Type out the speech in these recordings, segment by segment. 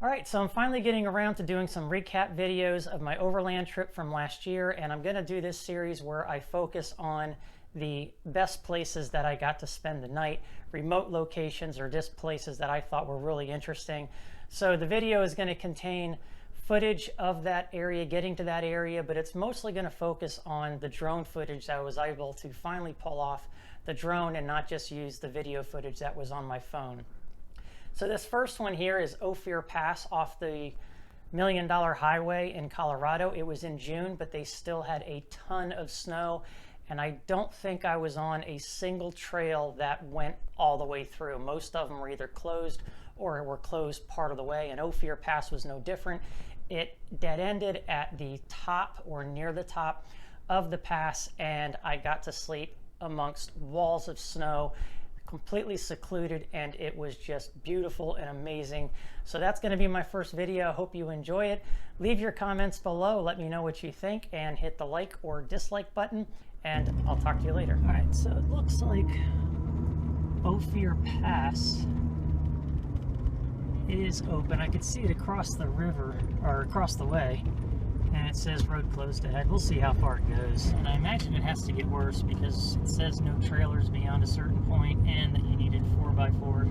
Alright, so I'm finally getting around to doing some recap videos of my overland trip from last year, and I'm going to do this series where I focus on the best places that I got to spend the night, remote locations, or just places that I thought were really interesting. So the video is going to contain footage of that area, getting to that area, but it's mostly going to focus on the drone footage that I was able to finally pull off the drone and not just use the video footage that was on my phone. So this first one here is Ophir Pass off the $1 Million Highway in Colorado. It was in June, but they still had a ton of snow, and I don't think I was on a single trail that went all the way through. Most of them were either closed or were closed part of the way, and Ophir Pass was no different. It dead-ended at the top or near the top of the pass, and I got to sleep amongst walls of snow, completely secluded, and it was just beautiful and amazing. So that's going to be my first video. I hope you enjoy it. Leave your comments below, let me know what you think, and hit the like or dislike button, and I'll talk to you later. All right, so it looks like Ophir Pass is open. I could see it across the river, or across the way, and it says road closed ahead. We'll see how far it goes. And I imagine it has to get worse because it says no trailers beyond a certain point and that you needed 4x4.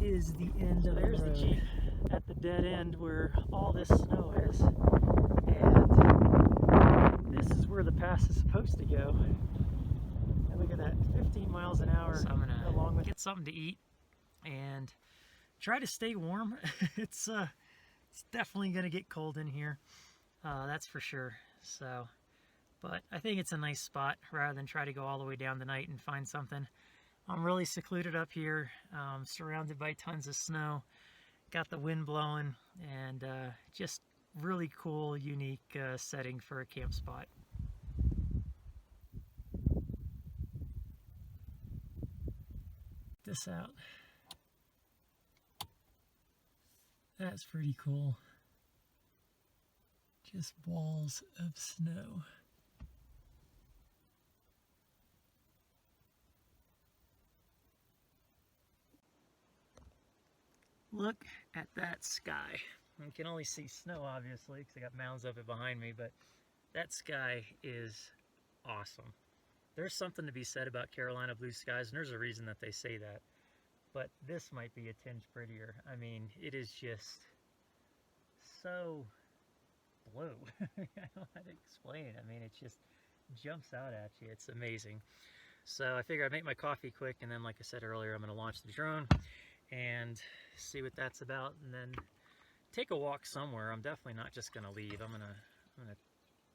Is the end of There's the Jeep at the dead end where all this snow is, and this is where the pass is supposed to go. And look at that, 15 miles an hour. So I'm gonna along with get something to eat and try to stay warm. It's definitely gonna get cold in here, that's for sure. So, but I think it's a nice spot rather than try to go all the way down the night and find something. I'm really secluded up here, surrounded by tons of snow, got the wind blowing, and just really cool, unique setting for a camp spot. Check this out. That's pretty cool. Just walls of snow. Look at that sky. You can only see snow, obviously, because I got mounds of it behind me, but that sky is awesome. there's something to be said about Carolina blue skies, and there's a reason that they say that. But this might be a tinge prettier. I mean, it is just so blue. I don't know how to explain it. I mean, it just jumps out at you. It's amazing. So I figure I'd make my coffee quick, and then, like I said earlier, I'm going to launch the drone and see what that's about, and then take a walk somewhere. I'm definitely not just going to leave. I'm gonna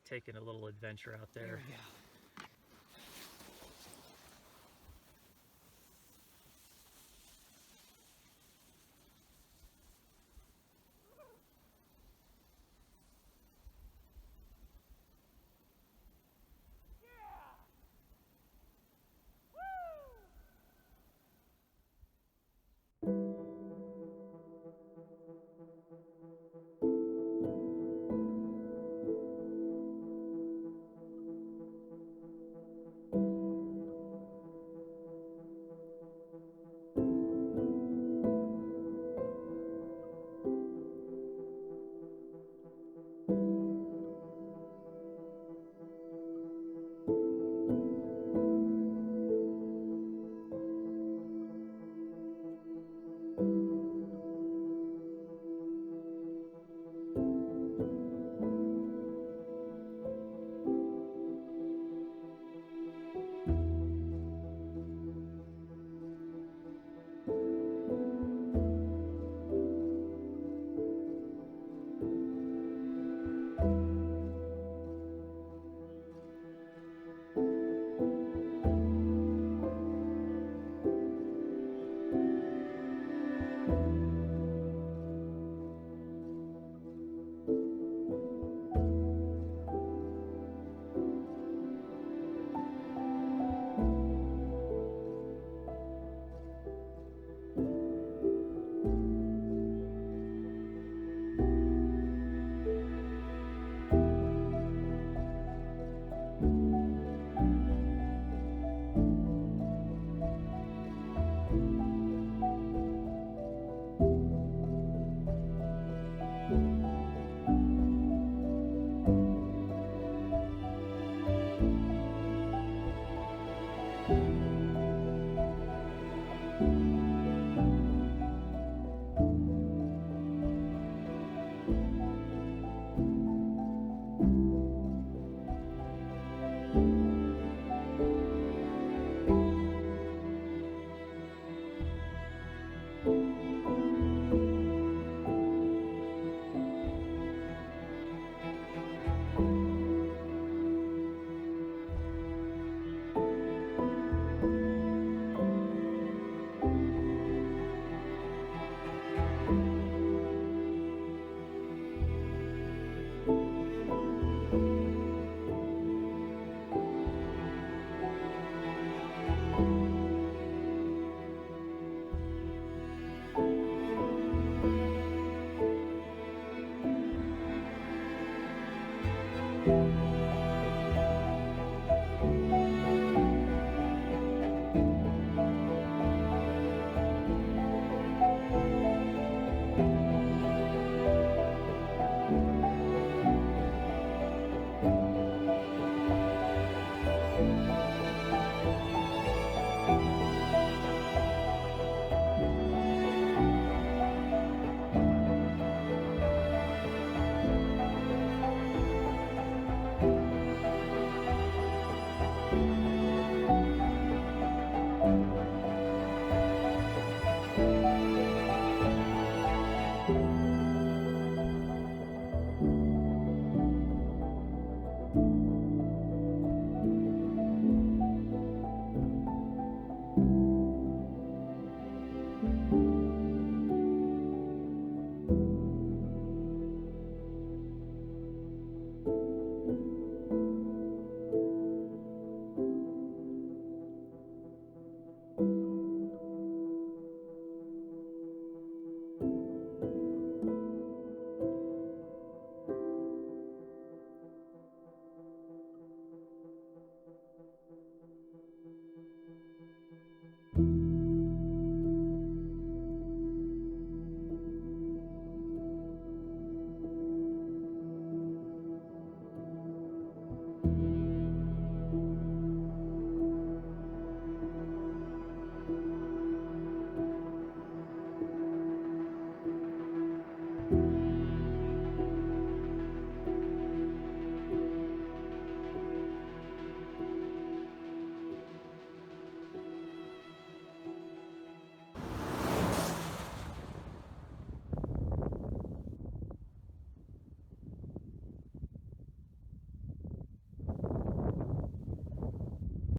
take a little adventure out there. There we go.